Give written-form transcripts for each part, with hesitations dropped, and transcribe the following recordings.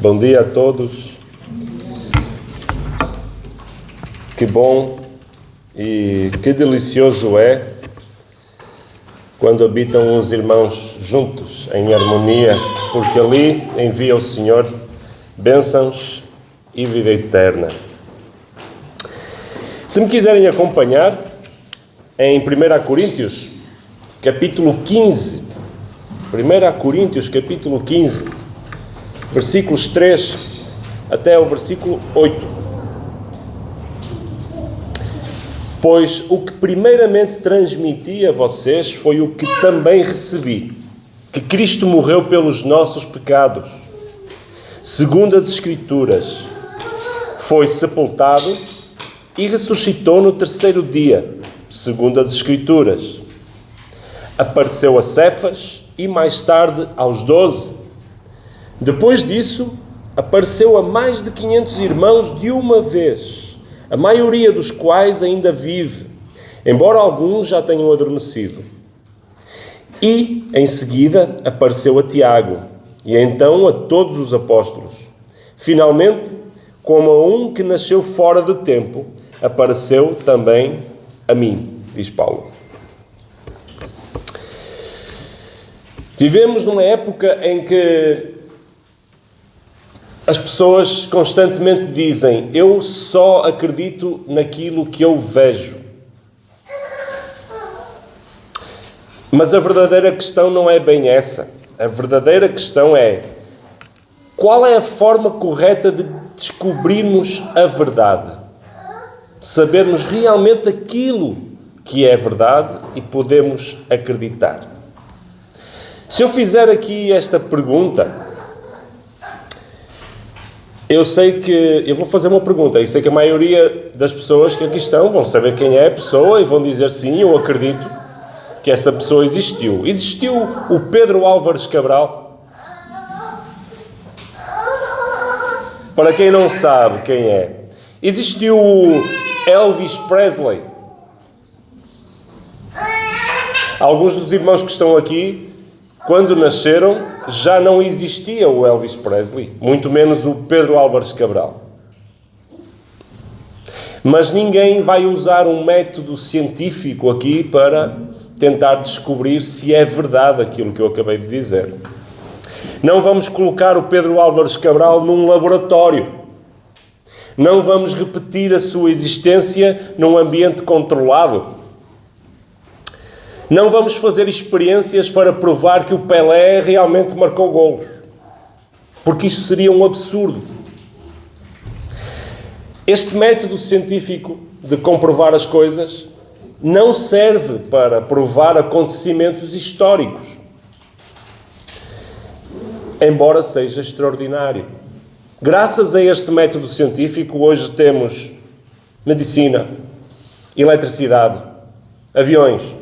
Bom dia a todos. Que bom e que delicioso é quando habitam os irmãos juntos, em harmonia, porque ali envia o Senhor bênçãos e vida eterna. Se me quiserem acompanhar, em 1 Coríntios, capítulo 15, 1 Coríntios, capítulo 15, versículos 3 até o versículo 8. Pois o que primeiramente transmiti a vocês foi o que também recebi, que Cristo morreu pelos nossos pecados, segundo as Escrituras, foi sepultado e ressuscitou no terceiro dia, segundo as Escrituras. Apareceu a Cefas e mais tarde aos 12. Depois disso, apareceu a mais de 500 irmãos de uma vez, a maioria dos quais ainda vive, embora alguns já tenham adormecido. E, em seguida, apareceu a Tiago, e então a todos os apóstolos. Finalmente, como a um que nasceu fora de tempo, apareceu também a mim, diz Paulo. Vivemos numa época em que as pessoas constantemente dizem: eu só acredito naquilo que eu vejo. Mas a verdadeira questão não é bem essa. A verdadeira questão é: qual é a forma correta de descobrirmos a verdade? Sabermos realmente aquilo que é verdade e podemos acreditar. Se eu fizer aqui esta pergunta, eu sei que... Eu vou fazer uma pergunta e sei que a maioria das pessoas que aqui estão vão saber quem é a pessoa e vão dizer: sim, eu acredito que essa pessoa existiu. Existiu o Pedro Álvares Cabral? Para quem não sabe quem é, existiu o Elvis Presley? Alguns dos irmãos que estão aqui, quando nasceram, já não existia o Elvis Presley, muito menos o Pedro Álvares Cabral. Mas ninguém vai usar um método científico aqui para tentar descobrir se é verdade aquilo que eu acabei de dizer. Não vamos colocar o Pedro Álvares Cabral num laboratório. Não vamos repetir a sua existência num ambiente controlado. Não vamos fazer experiências para provar que o Pelé realmente marcou golos, porque isso seria um absurdo. Este método científico de comprovar as coisas não serve para provar acontecimentos históricos, embora seja extraordinário. Graças a este método científico, hoje temos medicina, eletricidade, aviões,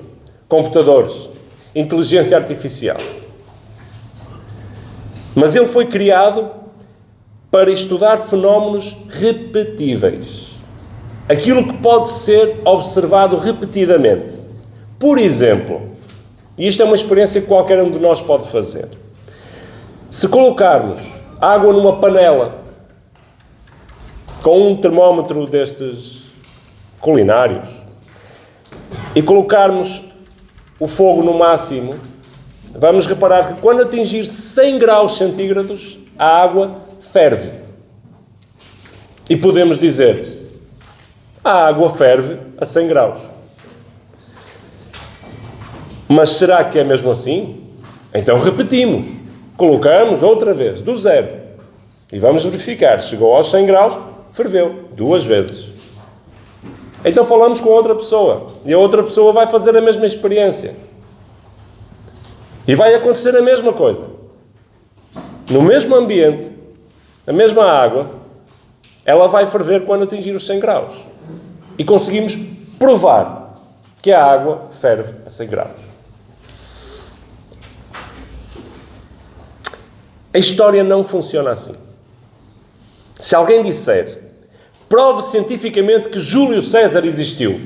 computadores, inteligência artificial. Mas ele foi criado para estudar fenómenos repetíveis. Aquilo que pode ser observado repetidamente. Por exemplo, e isto é uma experiência que qualquer um de nós pode fazer. Se colocarmos água numa panela com um termómetro destes culinários e colocarmos o fogo no máximo, vamos reparar que quando atingir 100 graus centígrados, a água ferve. E podemos dizer: a água ferve a 100 graus. Mas será que é mesmo assim? Então repetimos. Colocamos outra vez, do zero. E vamos verificar. Chegou aos 100 graus, ferveu 2 vezes. Então falamos com outra pessoa. E a outra pessoa vai fazer a mesma experiência. E vai acontecer a mesma coisa. No mesmo ambiente, a mesma água, ela vai ferver quando atingir os 100 graus. E conseguimos provar que a água ferve a 100 graus. A história não funciona assim. Se alguém disser: prove cientificamente que Júlio César existiu,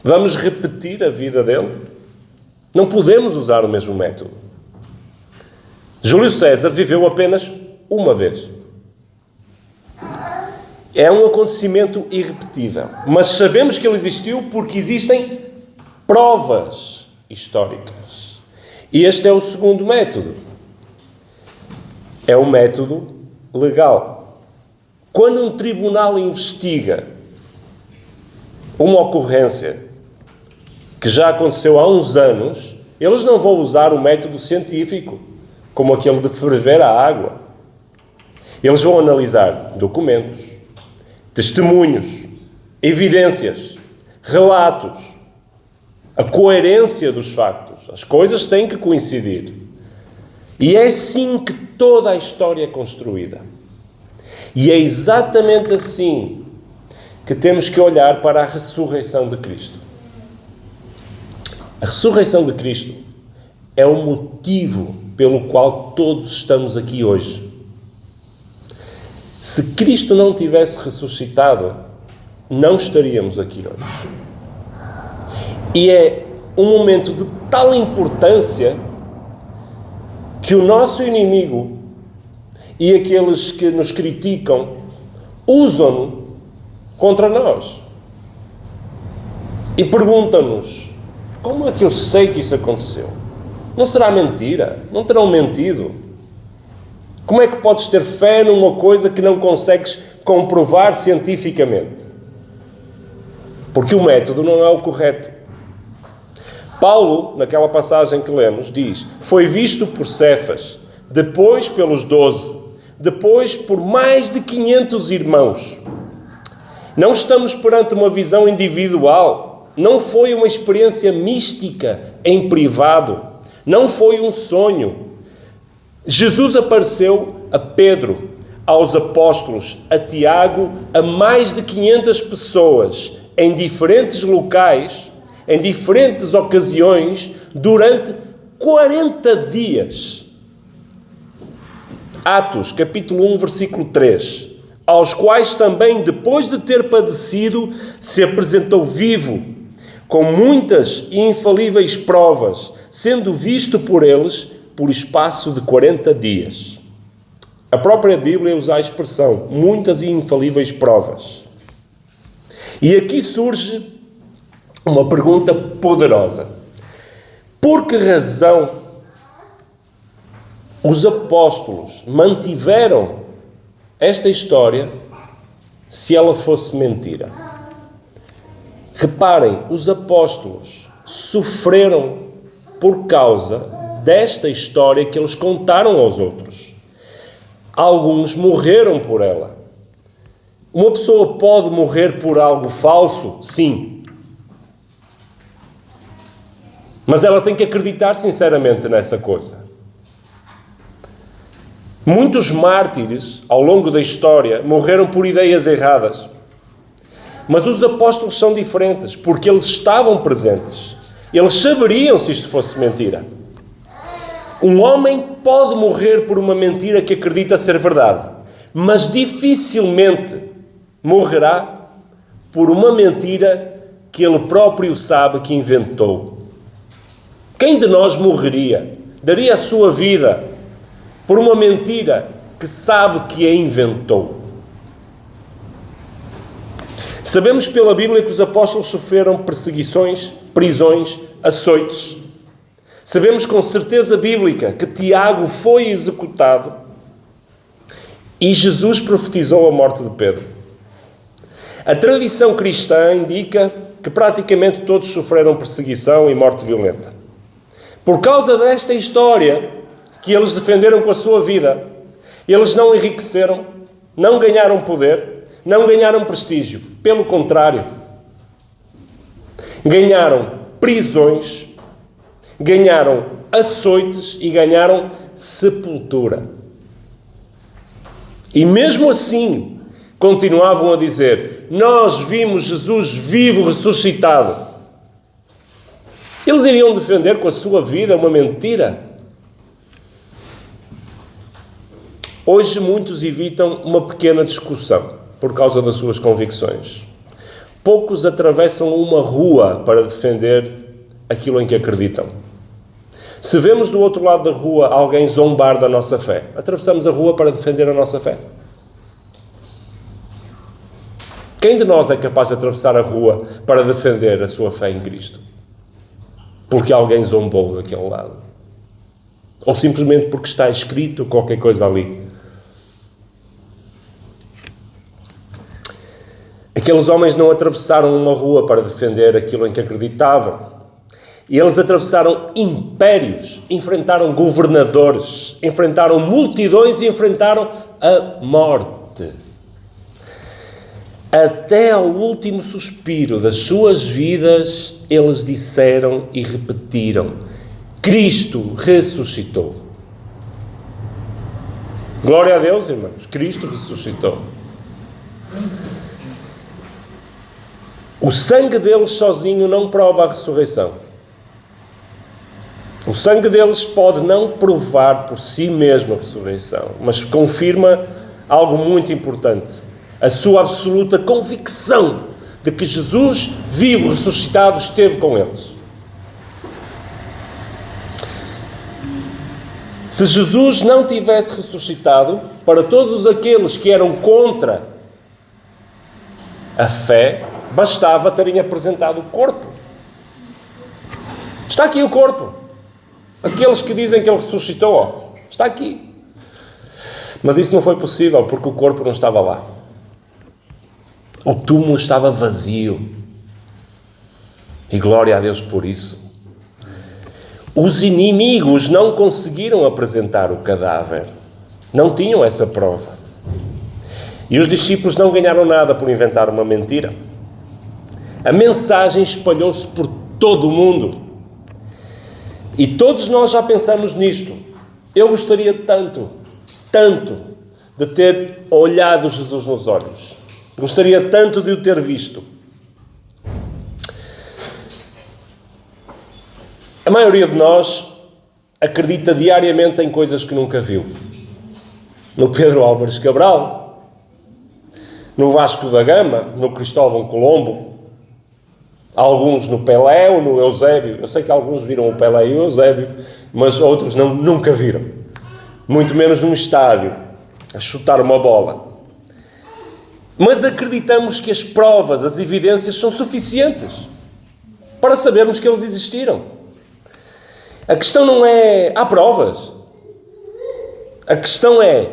vamos repetir a vida dele? Não podemos usar o mesmo método. Júlio César viveu apenas uma vez. É um acontecimento irrepetível, mas sabemos que ele existiu porque existem provas históricas. E este é o segundo método. É o método legal. Quando um tribunal investiga uma ocorrência que já aconteceu há uns anos, eles não vão usar o método científico, como aquele de ferver a água. Eles vão analisar documentos, testemunhos, evidências, relatos, a coerência dos factos. As coisas têm que coincidir. E é assim que toda a história é construída. E é exatamente assim que temos que olhar para a ressurreição de Cristo. A ressurreição de Cristo é o motivo pelo qual todos estamos aqui hoje. Se Cristo não tivesse ressuscitado, não estaríamos aqui hoje. E é um momento de tal importância que o nosso inimigo e aqueles que nos criticam usam-no contra nós. E perguntam-nos: como é que eu sei que isso aconteceu? Não será mentira? Não terão mentido? Como é que podes ter fé numa coisa que não consegues comprovar cientificamente? Porque o método não é o correto. Paulo, naquela passagem que lemos, diz: foi visto por Cefas, depois pelos 12, depois por mais de 500 irmãos. Não estamos perante uma visão individual. Não foi uma experiência mística em privado. Não foi um sonho. Jesus apareceu a Pedro, aos apóstolos, a Tiago, a mais de 500 pessoas, em diferentes locais, em diferentes ocasiões, durante 40 dias. Atos, capítulo 1, versículo 3. Aos quais também, depois de ter padecido, se apresentou vivo, com muitas e infalíveis provas, sendo visto por eles por espaço de 40 dias. A própria Bíblia usa a expressão muitas e infalíveis provas. E aqui surge uma pergunta poderosa. Por que razão os apóstolos mantiveram esta história se ela fosse mentira? Reparem, os apóstolos sofreram por causa desta história que eles contaram aos outros. Alguns morreram por ela. Uma pessoa pode morrer por algo falso? Sim. Mas ela tem que acreditar sinceramente nessa coisa. Muitos mártires, ao longo da história, morreram por ideias erradas. Mas os apóstolos são diferentes, porque eles estavam presentes. Eles saberiam se isto fosse mentira. Um homem pode morrer por uma mentira que acredita ser verdade, mas dificilmente morrerá por uma mentira que ele próprio sabe que inventou. Quem de nós morreria, daria a sua vida por uma mentira que sabe que a inventou? Sabemos pela Bíblia que os apóstolos sofreram perseguições, prisões, açoites. Sabemos com certeza bíblica que Tiago foi executado e Jesus profetizou a morte de Pedro. A tradição cristã indica que praticamente todos sofreram perseguição e morte violenta. Por causa desta história que eles defenderam com a sua vida, eles não enriqueceram, não ganharam poder, não ganharam prestígio. Pelo contrário, ganharam prisões, ganharam açoites e ganharam sepultura. E mesmo assim, continuavam a dizer: nós vimos Jesus vivo, ressuscitado. Eles iriam defender com a sua vida uma mentira? Hoje muitos evitam uma pequena discussão por causa das suas convicções. Poucos atravessam uma rua para defender aquilo em que acreditam. Se vemos do outro lado da rua alguém zombar da nossa fé, atravessamos a rua para defender a nossa fé? Quem de nós é capaz de atravessar a rua para defender a sua fé em Cristo? Porque alguém zombou daquele lado. Ou simplesmente porque está escrito qualquer coisa ali. Aqueles homens não atravessaram uma rua para defender aquilo em que acreditavam. E eles atravessaram impérios, enfrentaram governadores, enfrentaram multidões e enfrentaram a morte. Até ao último suspiro das suas vidas, eles disseram e repetiram: Cristo ressuscitou. Glória a Deus, irmãos, Cristo ressuscitou. O sangue deles sozinho não prova a ressurreição. O sangue deles pode não provar por si mesmo a ressurreição, mas confirma algo muito importante: a sua absoluta convicção de que Jesus, vivo, ressuscitado, esteve com eles. Se Jesus não tivesse ressuscitado, para todos aqueles que eram contra a fé, bastava terem apresentado o corpo. Está aqui o corpo. Aqueles que dizem que ele ressuscitou, está aqui. Mas isso não foi possível, porque o corpo não estava lá. O túmulo estava vazio. E glória a Deus por isso. Os inimigos não conseguiram apresentar o cadáver. Não tinham essa prova. E os discípulos não ganharam nada por inventar uma mentira. A mensagem espalhou-se por todo o mundo. E todos nós já pensamos nisto. Eu gostaria tanto de ter olhado Jesus nos olhos. Gostaria tanto de o ter visto. A maioria de nós acredita diariamente em coisas que nunca viu. No Pedro Álvares Cabral, no Vasco da Gama, no Cristóvão Colombo, alguns no Pelé ou no Eusébio. Eu sei que alguns viram o Pelé e o Eusébio, mas outros nunca viram. Muito menos num estádio, a chutar uma bola. Mas acreditamos que as provas, as evidências são suficientes para sabermos que eles existiram. A questão não é, há provas. A questão é,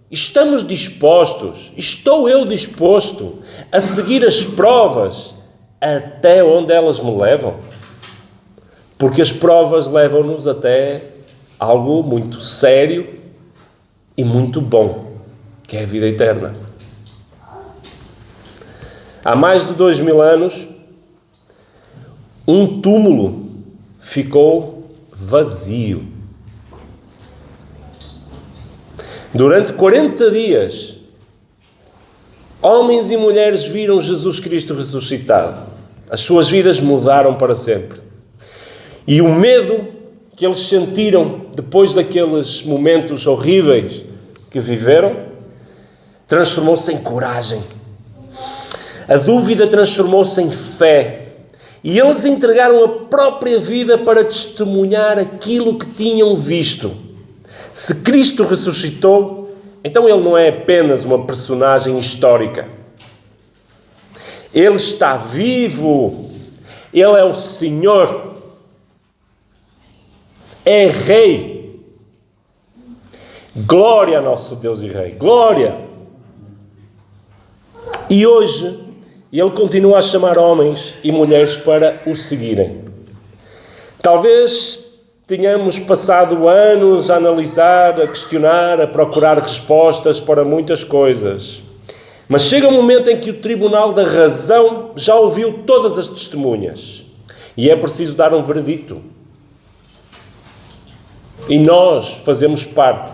estamos dispostos, estou eu disposto a seguir as provas até onde elas me levam? Porque as provas levam-nos até algo muito sério e muito bom, que é a vida eterna. Há mais de 2000 anos, um túmulo ficou vazio. Durante 40 dias, homens e mulheres viram Jesus Cristo ressuscitado. As suas vidas mudaram para sempre. E o medo que eles sentiram depois daqueles momentos horríveis que viveram, transformou-se em coragem. A dúvida transformou-se em fé. E eles entregaram a própria vida para testemunhar aquilo que tinham visto. Se Cristo ressuscitou, então ele não é apenas uma personagem histórica. Ele está vivo. Ele é o Senhor. É Rei. Glória a nosso Deus e Rei. Glória. E hoje, ele continua a chamar homens e mulheres para o seguirem. Talvez tenhamos passado anos a analisar, a questionar, a procurar respostas para muitas coisas. Mas chega um momento em que o Tribunal da Razão já ouviu todas as testemunhas. E é preciso dar um veredicto. E nós fazemos parte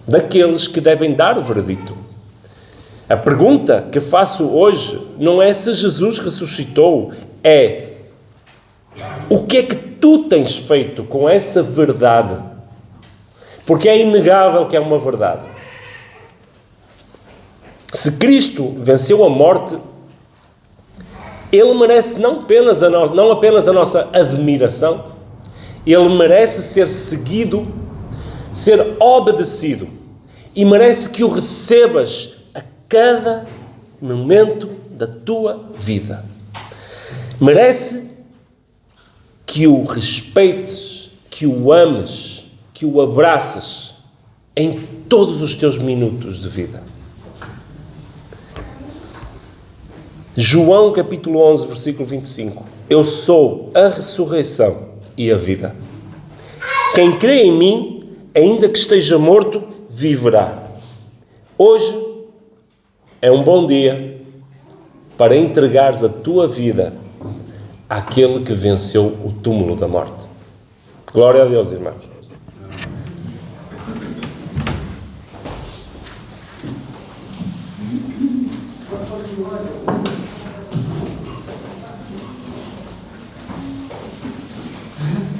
daqueles que devem dar o veredicto. A pergunta que faço hoje não é se Jesus ressuscitou, é o que é que tu tens feito com essa verdade? Porque é inegável que é uma verdade. Se Cristo venceu a morte, Ele merece não apenas a nossa admiração, Ele merece ser seguido, ser obedecido, e merece que o recebas a cada momento da tua vida. Merece que o respeites, que o ames, que o abraces em todos os teus minutos de vida. João capítulo 11, versículo 25. Eu sou a ressurreição e a vida. Quem crê em mim, ainda que esteja morto, viverá. Hoje é um bom dia para entregares a tua vida àquele que venceu o túmulo da morte. Glória a Deus, irmãos.